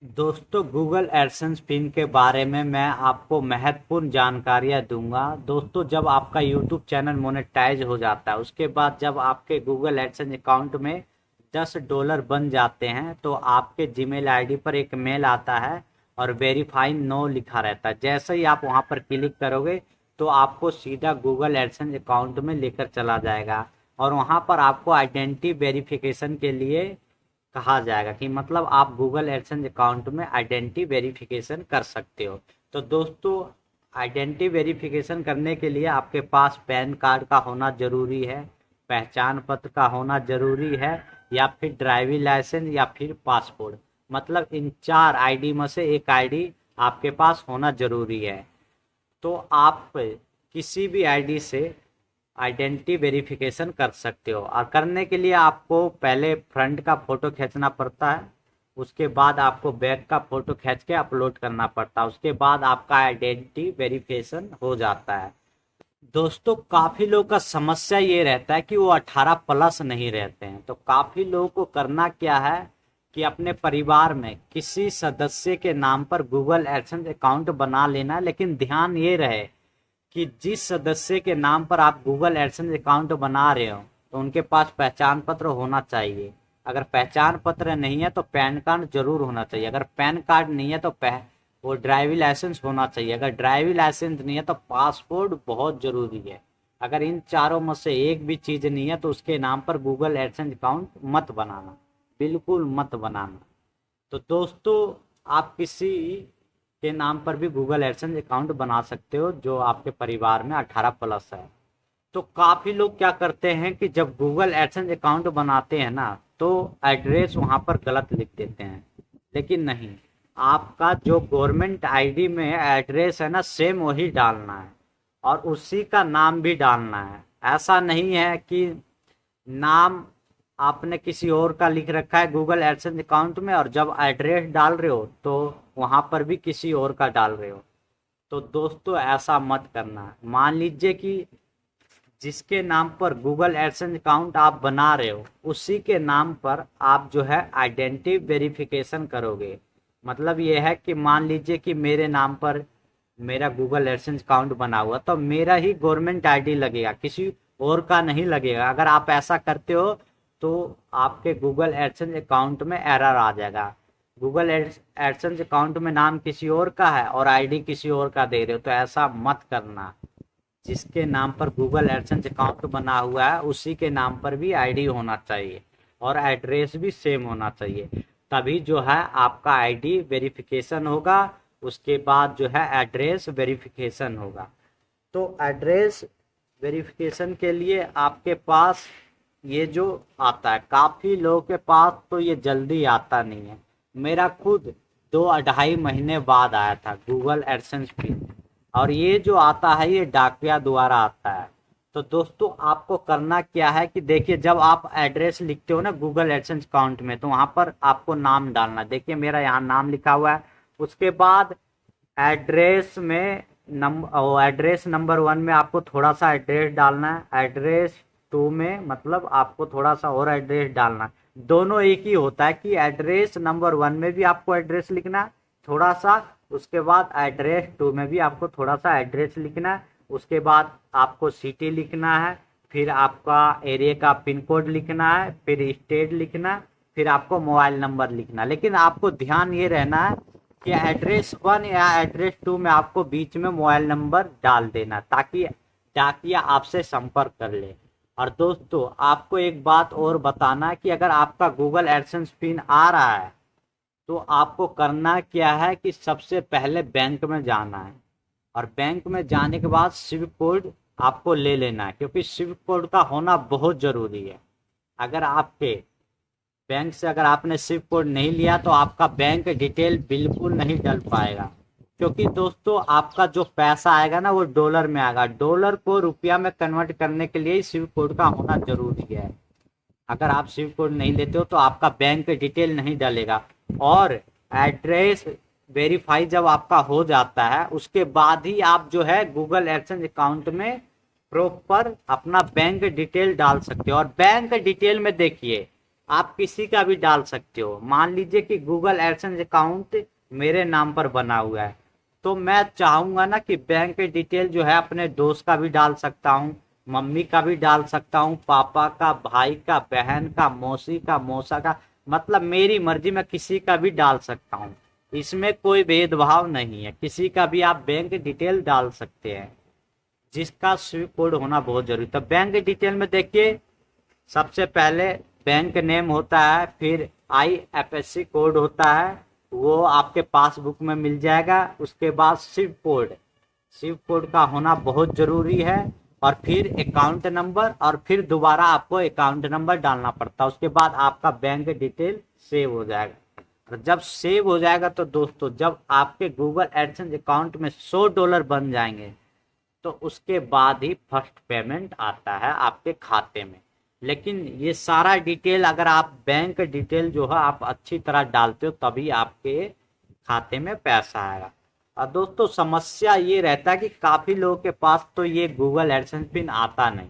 दोस्तों Google AdSense pin के बारे में मैं आपको महत्वपूर्ण जानकारियाँ दूंगा। दोस्तों जब आपका यूट्यूब चैनल मोनेटाइज हो जाता है उसके बाद जब आपके गूगल एडसेंस अकाउंट में $10 बन जाते हैं तो आपके जीमेल आईडी पर एक मेल आता है और वेरीफाई नो लिखा रहता है। जैसे ही आप वहां पर क्लिक करोगे तो आपको सीधा गूगल एडसेंस अकाउंट में लेकर चला जाएगा और वहां पर आपको आइडेंटिटी वेरिफिकेशन के लिए कहा जाएगा कि मतलब आप गूगल एडसेंस अकाउंट में आइडेंटिटी वेरिफिकेशन कर सकते हो। तो दोस्तों आइडेंटिटी वेरिफिकेशन करने के लिए आपके पास पैन कार्ड का होना ज़रूरी है, पहचान पत्र का होना ज़रूरी है, या फिर ड्राइविंग लाइसेंस या फिर पासपोर्ट। मतलब इन 4 आईडी में से एक आईडी आपके पास होना ज़रूरी है। तो आप किसी भी आईडी से आइडेंटिटी वेरिफिकेशन कर सकते हो और करने के लिए आपको पहले फ्रंट का फ़ोटो खींचना पड़ता है, उसके बाद आपको बैक का फ़ोटो खींच के अपलोड करना पड़ता है, उसके बाद आपका आइडेंटिटी वेरिफिकेशन हो जाता है। दोस्तों काफ़ी लोगों का समस्या ये रहता है कि वो 18+ नहीं रहते हैं। तो काफ़ी लोगों को करना क्या है कि अपने परिवार में किसी सदस्य के नाम पर गूगल एडसेंस अकाउंट बना लेना है, लेकिन ध्यान ये रहे कि जिस सदस्य के नाम पर आप गूगल एडसेंस अकाउंट बना रहे हो तो उनके पास पहचान पत्र होना चाहिए। अगर पहचान पत्र नहीं है तो पैन कार्ड जरूर होना चाहिए। अगर पैन कार्ड नहीं है तो वो ड्राइविंग लाइसेंस होना चाहिए। अगर ड्राइविंग लाइसेंस नहीं है तो पासपोर्ट बहुत ज़रूरी है। अगर इन चारों में से एक भी चीज़ नहीं है तो उसके नाम पर गूगल एडसेंस अकाउंट मत बनाना, बिल्कुल मत बनाना। तो दोस्तों आप किसी के नाम पर भी गूगल एडसेंस अकाउंट बना सकते हो जो आपके परिवार में 18+ है। तो काफ़ी लोग क्या करते हैं कि जब गूगल एडसेंस अकाउंट बनाते हैं ना तो एड्रेस वहाँ पर गलत लिख देते हैं, लेकिन नहीं, आपका जो गवर्नमेंट आईडी में एड्रेस है ना सेम वही डालना है और उसी का नाम भी डालना है। ऐसा नहीं है कि नाम आपने किसी और का लिख रखा है गूगल एडसेंस अकाउंट में और जब एड्रेस डाल रहे हो तो वहां पर भी किसी और का डाल रहे हो। तो दोस्तों ऐसा मत करना। मान लीजिए कि जिसके नाम पर गूगल एडसेंस अकाउंट आप बना रहे हो उसी के नाम पर आप जो है आइडेंटिटी वेरिफिकेशन करोगे। मतलब ये है कि मान लीजिए कि मेरे नाम पर मेरा गूगल एडसेंस अकाउंट बना हुआ तो मेरा ही गवर्नमेंट आईडी लगेगा, किसी और का नहीं लगेगा। अगर आप ऐसा करते हो तो आपके गूगल एडसेंस अकाउंट में एरर आ जाएगा। गूगल एडसेंस अकाउंट में नाम किसी और का है और आईडी किसी और का दे रहे हो, तो ऐसा मत करना। जिसके नाम पर गूगल एडसेंस अकाउंट बना हुआ है उसी के नाम पर भी आईडी होना चाहिए और एड्रेस भी सेम होना चाहिए, तभी जो है आपका आईडी वेरिफिकेशन होगा। उसके बाद जो है एड्रेस वेरिफिकेशन होगा। तो एड्रेस वेरिफिकेशन के लिए आपके पास ये जो आता है, काफ़ी लोगों के पास तो ये जल्दी आता नहीं है। मेरा खुद 2-2.5 महीने बाद आया था गूगल एडसेंस पिन, और ये जो आता है ये डाकिया द्वारा आता है। तो दोस्तों आपको करना क्या है कि देखिए जब आप एड्रेस लिखते हो ना गूगल एडसेंस अकाउंट में तो वहाँ पर आपको नाम डालना। देखिए मेरा यहाँ नाम लिखा हुआ है। उसके बाद एड्रेस में एड्रेस नंबर 1 में आपको थोड़ा सा एड्रेस डालना है। एड्रेस 2 में मतलब आपको थोड़ा सा और एड्रेस डालना है। दोनों एक ही होता है कि एड्रेस नंबर 1 में भी आपको एड्रेस लिखना है थोड़ा सा, उसके बाद एड्रेस 2 में भी आपको थोड़ा सा एड्रेस लिखना है। उसके बाद आपको सिटी लिखना है, फिर आपका एरिया का पिन कोड लिखना है, फिर स्टेट लिखना है, फिर आपको मोबाइल नंबर लिखना है। लेकिन आपको ध्यान ये रहना है कि एड्रेस 1 या एड्रेस 2 में आपको बीच में मोबाइल नंबर डाल देना ताकि डाकिया आपसे संपर्क कर ले। और दोस्तों आपको एक बात और बताना है कि अगर आपका गूगल एडसेंस पिन आ रहा है तो आपको करना क्या है कि सबसे पहले बैंक में जाना है और बैंक में जाने के बाद स्विफ्ट कोड आपको ले लेना है, क्योंकि स्विफ्ट कोड का होना बहुत ज़रूरी है। अगर आपके बैंक से अगर आपने स्विफ्ट कोड नहीं लिया तो आपका बैंक डिटेल बिल्कुल नहीं डल पाएगा, क्योंकि दोस्तों आपका जो पैसा आएगा ना वो डॉलर में आएगा। डॉलर को रुपया में कन्वर्ट करने के लिए स्विफ्ट कोड का होना ज़रूरी है। अगर आप स्विफ्ट कोड नहीं लेते हो तो आपका बैंक डिटेल नहीं डलेगा। और एड्रेस वेरीफाई जब आपका हो जाता है उसके बाद ही आप जो है गूगल एडसेंस अकाउंट में प्रॉपर अपना बैंक डिटेल डाल सकते हो। और बैंक डिटेल में देखिए आप किसी का भी डाल सकते हो। मान लीजिए कि गूगल एडसेंस अकाउंट मेरे नाम पर बना हुआ है, तो मैं चाहूंगा ना कि बैंक डिटेल जो है अपने दोस्त का भी डाल सकता हूँ, मम्मी का भी डाल सकता हूँ, पापा का, भाई का, बहन का, मौसी का, मौसा का, मतलब मेरी मर्जी, मैं किसी का भी डाल सकता हूँ। इसमें कोई भेदभाव नहीं है, किसी का भी आप बैंक डिटेल डाल सकते हैं, जिसका स्विफ्ट कोड होना बहुत जरूरी। तो बैंक डिटेल में देखिए, सबसे पहले बैंक नेम होता है, फिर आईएफएससी कोड होता है, वो आपके पासबुक में मिल जाएगा। उसके बाद स्विफ्ट कोड का होना बहुत जरूरी है, और फिर अकाउंट नंबर, और फिर दोबारा आपको अकाउंट नंबर डालना पड़ता है। उसके बाद आपका बैंक डिटेल सेव हो जाएगा। और जब सेव हो जाएगा तो दोस्तों, जब आपके गूगल एडसेंस अकाउंट में $100 बन जाएंगे, तो उसके बाद ही फर्स्ट पेमेंट आता है आपके खाते में। लेकिन ये सारा डिटेल, अगर आप बैंक डिटेल जो है आप अच्छी तरह डालते हो, तभी आपके खाते में पैसा आएगा। और दोस्तों, समस्या ये रहता है कि काफी लोगों के पास तो ये गूगल एडसेंस पिन आता नहीं,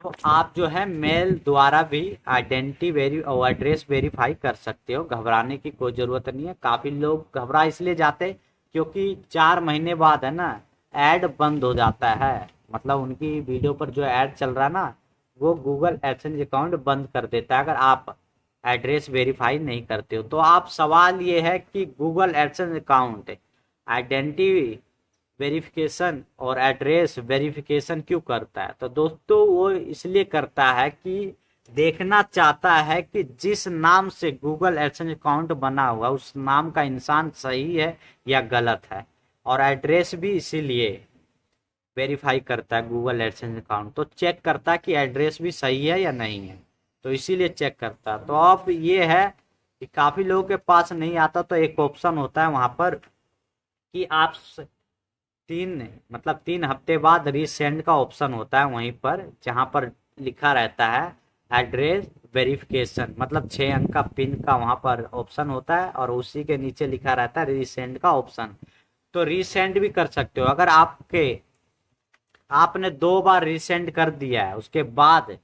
तो आप जो है मेल द्वारा भी और एड्रेस वेरीफाई कर सकते हो। घबराने की कोई ज़रूरत नहीं है। काफ़ी लोग घबरा इसलिए जाते क्योंकि 4 महीने बाद है ना, ऐड बंद हो जाता है, मतलब उनकी वीडियो पर जो ऐड चल रहा है ना, वो गूगल एडसेंस अकाउंट बंद कर देता है अगर आप एड्रेस वेरीफाई नहीं करते हो। तो आप, सवाल ये है कि Google AdSense account identity verification और एड्रेस वेरिफिकेशन क्यों करता है? तो दोस्तों, वो इसलिए करता है कि देखना चाहता है कि जिस नाम से गूगल एडसेंस अकाउंट बना हुआ, उस नाम का इंसान सही है या गलत है। और एड्रेस भी इसीलिए वेरीफाई करता है गूगल एडसेंस अकाउंट, तो चेक करता है कि एड्रेस भी सही है या नहीं है, तो इसीलिए चेक करता है। तो अब ये है कि काफ़ी लोगों के पास नहीं आता, तो एक ऑप्शन होता है वहाँ पर कि आप 3 हफ्ते बाद रीसेंड का ऑप्शन होता है वहीं पर, जहाँ पर लिखा रहता है एड्रेस वेरिफिकेशन, मतलब 6 अंक का पिन का वहाँ पर ऑप्शन होता है, और उसी के नीचे लिखा रहता है रीसेंड का ऑप्शन। तो रीसेंड भी कर सकते हो। अगर आपने 2 बार रीसेंड कर दिया है, उसके बाद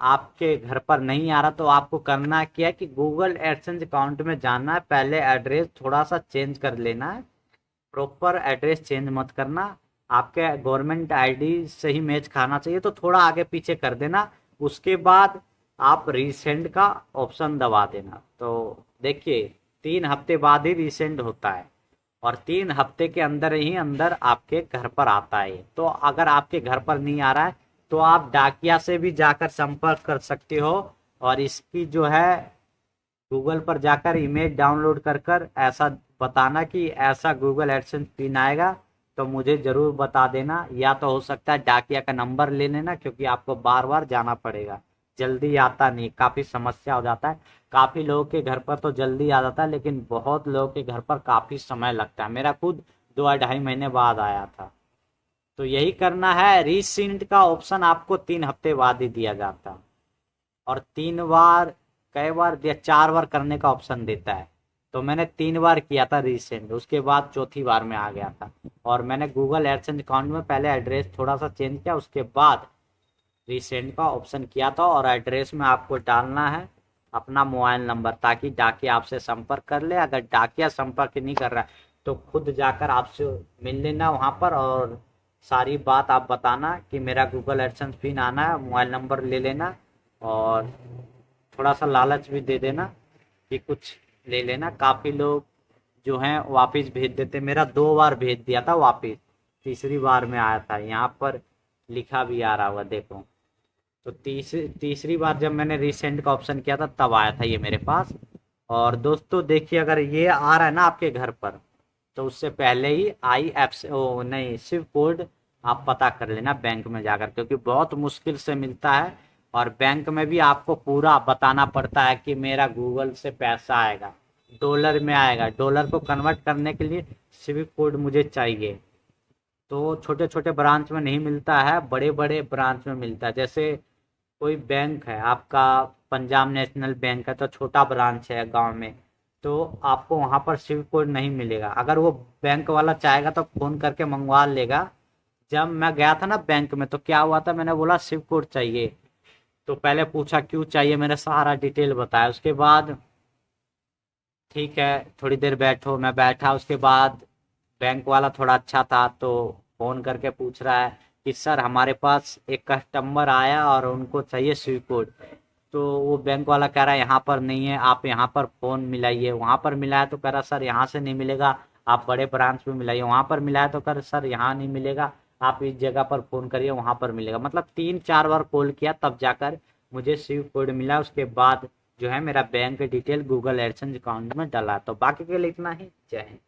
आपके घर पर नहीं आ रहा, तो आपको करना क्या है कि गूगल एडसेंस अकाउंट में जाना है, पहले एड्रेस थोड़ा सा चेंज कर लेना है, प्रॉपर एड्रेस चेंज मत करना, आपके गवर्नमेंट आईडी से ही मैच खाना चाहिए, तो थोड़ा आगे पीछे कर देना। उसके बाद आप रीसेंड का ऑप्शन दबा देना। तो देखिए, 3 हफ्ते बाद ही रीसेंड होता है, और 3 हफ्ते के अंदर ही अंदर आपके घर पर आता है। तो अगर आपके घर पर नहीं आ रहा है, तो आप डाकिया से भी जाकर संपर्क कर सकते हो, और इसकी जो है गूगल पर जाकर इमेज डाउनलोड कर कर ऐसा बताना कि ऐसा गूगल एडसेंस पिन आएगा, तो मुझे ज़रूर बता देना। या तो हो सकता है डाकिया का नंबर ले लेना, क्योंकि आपको बार बार जाना पड़ेगा, जल्दी आता नहीं, काफ़ी समस्या हो जाता है। काफ़ी लोगों के घर पर तो जल्दी आ जाता है, लेकिन बहुत लोगों के घर पर काफ़ी समय लगता है। मेरा खुद 2 ढाई महीने बाद आया था। तो यही करना है। रीसेंड का ऑप्शन आपको 3 हफ्ते बाद ही दिया जाता है, और 3 बार, कई बार दिया, 4 बार करने का ऑप्शन देता है। तो मैंने 3 बार किया था रीसेंड, उसके बाद चौथी बार में आ गया था। और मैंने गूगल एडसेंस अकाउंट में पहले एड्रेस थोड़ा सा चेंज किया, उसके बाद रीसेंड का ऑप्शन किया था। और एड्रेस में आपको डालना है अपना मोबाइल नंबर, ताकि डाकिया आपसे संपर्क कर ले। अगर डाकिया संपर्क नहीं कर रहा है, तो खुद जाकर आपसे मिल लेना वहाँ पर, और सारी बात आप बताना कि मेरा गूगल एडसेंस पिन आना है, मोबाइल नंबर ले लेना, और थोड़ा सा लालच भी दे देना कि कुछ ले लेना। काफ़ी लोग जो हैं वापस भेज देते, मेरा 2 बार भेज दिया था वापस, तीसरी बार में आया था, यहाँ पर लिखा भी आ रहा होगा, देखो। तो तीसरी बार जब मैंने रीसेंड का ऑप्शन किया था, तब आया था ये मेरे पास। और दोस्तों देखिए, अगर ये आ रहा है ना आपके घर पर, तो उससे पहले ही स्विफ्ट कोड आप पता कर लेना बैंक में जाकर, क्योंकि बहुत मुश्किल से मिलता है। और बैंक में भी आपको पूरा बताना पड़ता है कि मेरा गूगल से पैसा आएगा, डॉलर में आएगा, डॉलर को कन्वर्ट करने के लिए स्विफ्ट कोड मुझे चाहिए। तो छोटे छोटे ब्रांच में नहीं मिलता है, बड़े बड़े ब्रांच में मिलता है। जैसे कोई बैंक है आपका, पंजाब नेशनल बैंक है, तो छोटा ब्रांच है गांव में, तो आपको वहां पर स्विफ्ट कोड नहीं मिलेगा। अगर वो बैंक वाला चाहेगा तो फ़ोन करके मंगवा लेगा। जब मैं गया था ना बैंक में, तो क्या हुआ था, मैंने बोला स्विफ्ट कोड चाहिए, तो पहले पूछा क्यों चाहिए, मेरा सारा डिटेल बताया। उसके बाद ठीक है थोड़ी देर बैठो, मैं बैठा। उसके बाद बैंक वाला थोड़ा अच्छा था, तो फ़ोन करके पूछ रहा है कि सर हमारे पास एक कस्टमर आया और उनको चाहिए स्विफ्ट कोड। तो वो बैंक वाला कह रहा है यहाँ पर नहीं है, आप यहाँ पर फ़ोन मिलाइए। वहाँ पर मिलाया तो कह रहा सर यहाँ से नहीं मिलेगा, आप बड़े ब्रांच में मिलाइए। वहाँ पर मिलाया तो कह रहा सर यहाँ नहीं मिलेगा, आप इस जगह पर फ़ोन करिए वहाँ पर मिलेगा। मतलब 3-4 बार कॉल किया तब जाकर मुझे स्विफ्ट कोड मिला। उसके बाद जो है मेरा bank detail Google AdSense account में डला। तो बाकी के लिए इतना ही। जय हिंद।